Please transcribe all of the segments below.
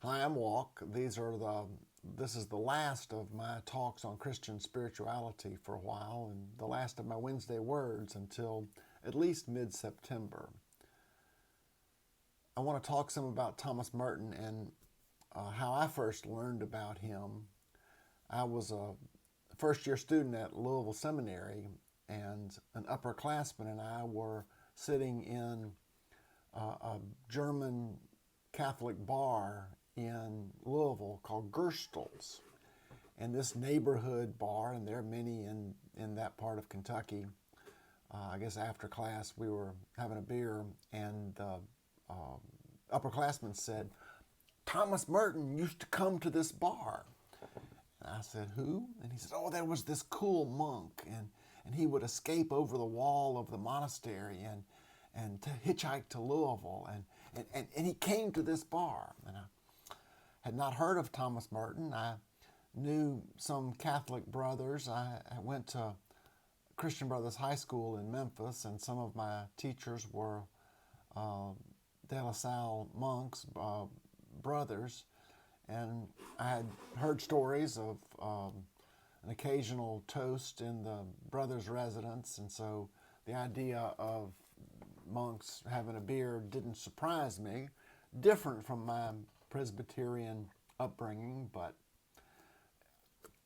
Hi, I'm Walk. This is the last of my talks on Christian spirituality for a while, and the last of my Wednesday words until at least mid-September. I want to talk some about Thomas Merton and how I first learned about him. I was a first-year student at Louisville Seminary, and an upperclassman and I were sitting in a German Catholic bar in Louisville called Cursillo. And this neighborhood bar, and there are many in that part of Kentucky, I guess after class we were having a beer, and the upperclassman said, "Thomas Merton used to come to this bar." And I said, "Who?" And he said, "Oh, there was this cool monk, and he would escape over the wall of the monastery and to hitchhike to Louisville, and he came to this bar." And I had not heard of Thomas Merton. I knew some Catholic brothers. I went to Christian Brothers High School in Memphis, and some of my teachers were De La Salle monks, brothers, and I had heard stories of an occasional toast in the brothers' residence, and so the idea of monks having a beer didn't surprise me. Different from my Presbyterian upbringing, but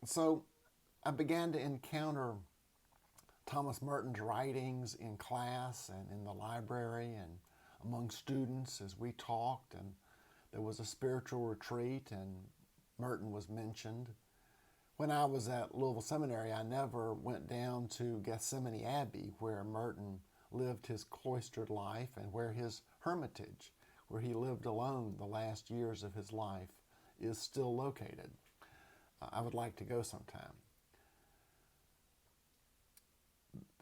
so I began to encounter Thomas Merton's writings in class and in the library and among students as we talked, and there was a spiritual retreat and Merton was mentioned. When I was at Louisville Seminary, I never went down to Gethsemane Abbey, where Merton lived his cloistered life and where his hermitage, where he lived alone the last years of his life, is still located. I would like to go sometime.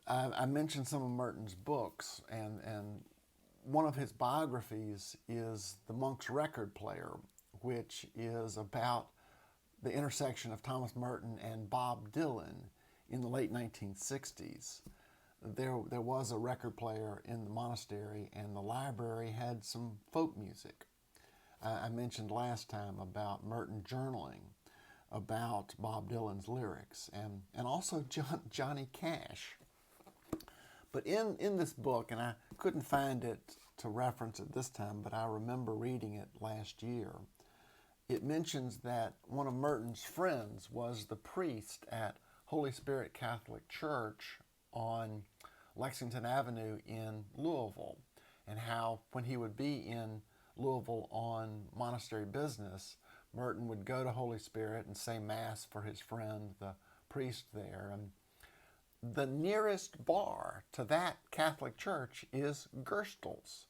I mentioned some of Merton's books, and one of his biographies is The Monk's Record Player, which is about the intersection of Thomas Merton and Bob Dylan in the late 1960s. There was a record player in the monastery, and the library had some folk music. I mentioned last time about Merton journaling about Bob Dylan's lyrics, and also Johnny Cash. But in this book, and I couldn't find it to reference at this time, but I remember reading it last year, it mentions that one of Merton's friends was the priest at Holy Spirit Catholic Church on Lexington Avenue in Louisville, and how when he would be in Louisville on monastery business, Merton would go to Holy Spirit and say Mass for his friend, the priest there. And the nearest bar to that Catholic church is Gerstle's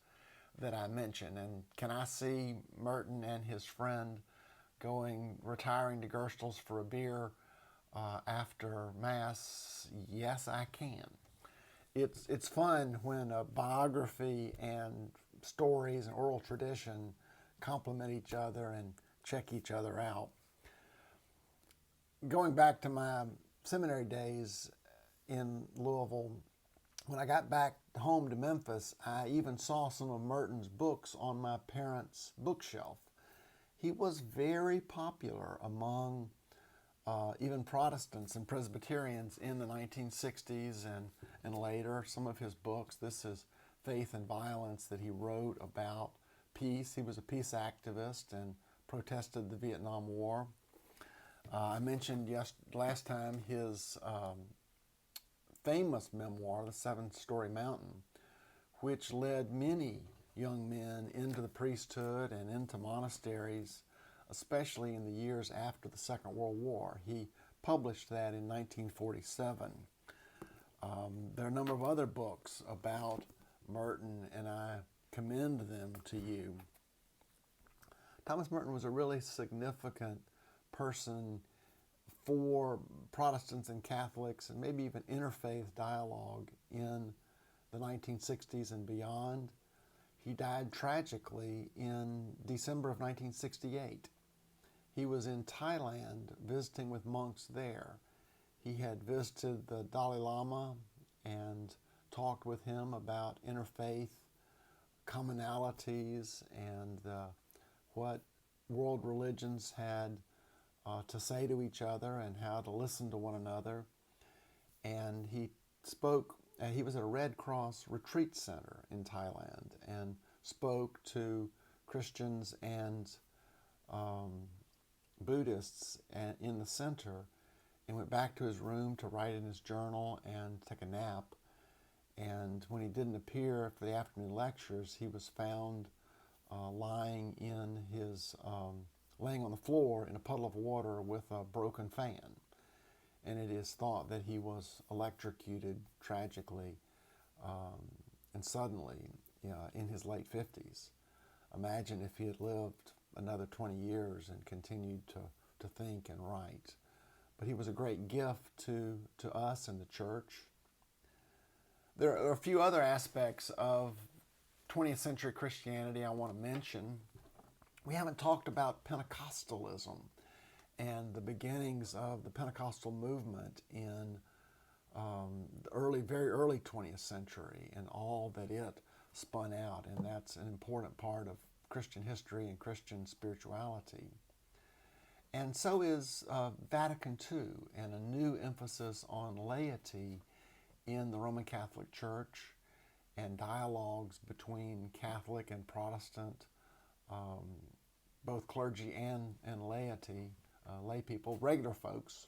that I mentioned. And can I see Merton and his friend retiring to Gerstle's for a beer after Mass? Yes, I can. It's fun when a biography and stories and oral tradition complement each other and check each other out. Going back to my seminary days in Louisville, when I got back home to Memphis, I even saw some of Merton's books on my parents' bookshelf. He was very popular among even Protestants and Presbyterians in the 1960s and later. Some of his books, this is Faith and Violence, that he wrote about peace. He was a peace activist and protested the Vietnam War. I mentioned last time his famous memoir, The Seven-Story Mountain, which led many young men into the priesthood and into monasteries, especially in the years after the Second World War. He published that in 1947. There are a number of other books about Merton, and I commend them to you. Thomas Merton was a really significant person for Protestants and Catholics, and maybe even interfaith dialogue in the 1960s and beyond. He died tragically in December of 1968. He was in Thailand visiting with monks there. He had visited the Dalai Lama and talked with him about interfaith commonalities and what world religions had to say to each other and how to listen to one another. And he spoke, he was at a Red Cross retreat center in Thailand and spoke to Christians and Buddhists in the center, and went back to his room to write in his journal and take a nap. And when he didn't appear for the afternoon lectures, he was found lying on the floor in a puddle of water with a broken fan. And it is thought that he was electrocuted tragically and suddenly in his late 50s. Imagine if he had lived another 20 years and continued to think and write. But he was a great gift to us and the church. There are a few other aspects of 20th century Christianity I want to mention. We haven't talked about Pentecostalism and the beginnings of the Pentecostal movement in the very early 20th century and all that it spun out. And that's an important part of Christian history and Christian spirituality. And so is Vatican II and a new emphasis on laity in the Roman Catholic Church and dialogues between Catholic and Protestant, both clergy and laity, lay people, regular folks.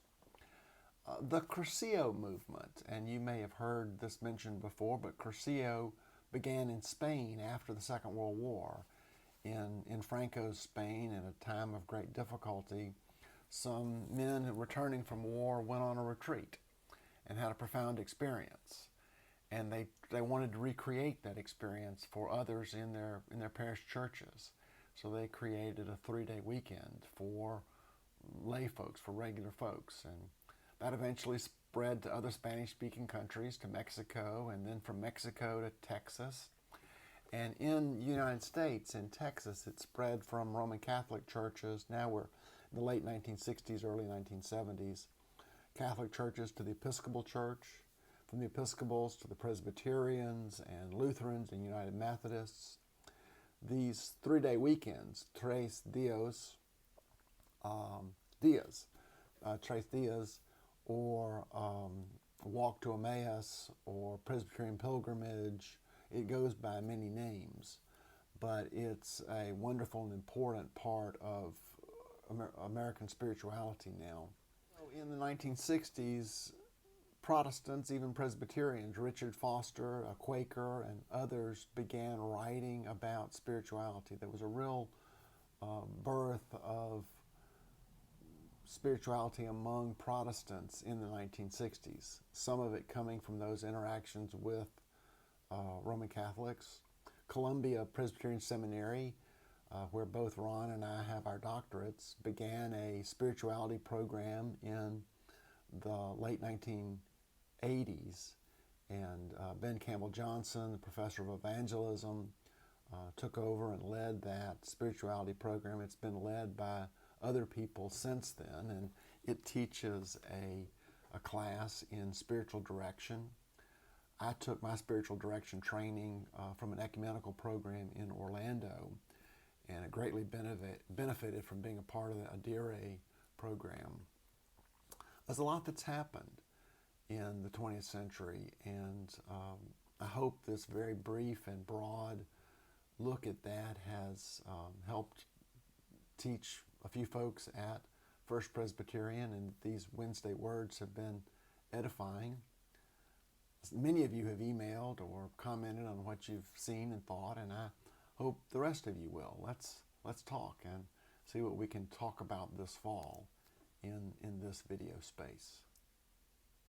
The Cursillo movement, and you may have heard this mentioned before, but Cursillo began in Spain after the Second World War. In Franco's Spain, in a time of great difficulty, some men returning from war went on a retreat and had a profound experience. And they wanted to recreate that experience for others in their parish churches. So they created a 3-day weekend for lay folks, for regular folks. And that eventually spread to other Spanish-speaking countries, to Mexico, and then from Mexico to Texas. And in the United States, in Texas, it spread from Roman Catholic churches. Now we're in the late 1960s, early 1970s. Catholic churches to the Episcopal Church, from the Episcopals to the Presbyterians and Lutherans and United Methodists. These 3-day weekends, Tres Dias, or Walk to Emmaus, or Presbyterian Pilgrimage. It goes by many names, but it's a wonderful and important part of American spirituality now. In the 1960s, Protestants, even Presbyterians, Richard Foster, a Quaker, and others began writing about spirituality. There was a real birth of spirituality among Protestants in the 1960s, some of it coming from those interactions with Roman Catholics. Columbia Presbyterian Seminary, where both Ron and I have our doctorates, began a spirituality program in the late 1980s. And Ben Campbell Johnson, the professor of evangelism, took over and led that spirituality program. It's been led by other people since then, and it teaches a class in spiritual direction. I took my spiritual direction training from an ecumenical program in Orlando, and it greatly benefited from being a part of the Adire program. There's a lot that's happened in the 20th century, and I hope this very brief and broad look at that has helped teach a few folks at First Presbyterian, and these Wednesday words have been edifying. Many of you have emailed or commented on what you've seen and thought, and I hope the rest of you will. Let's talk and see what we can talk about this fall in this video space.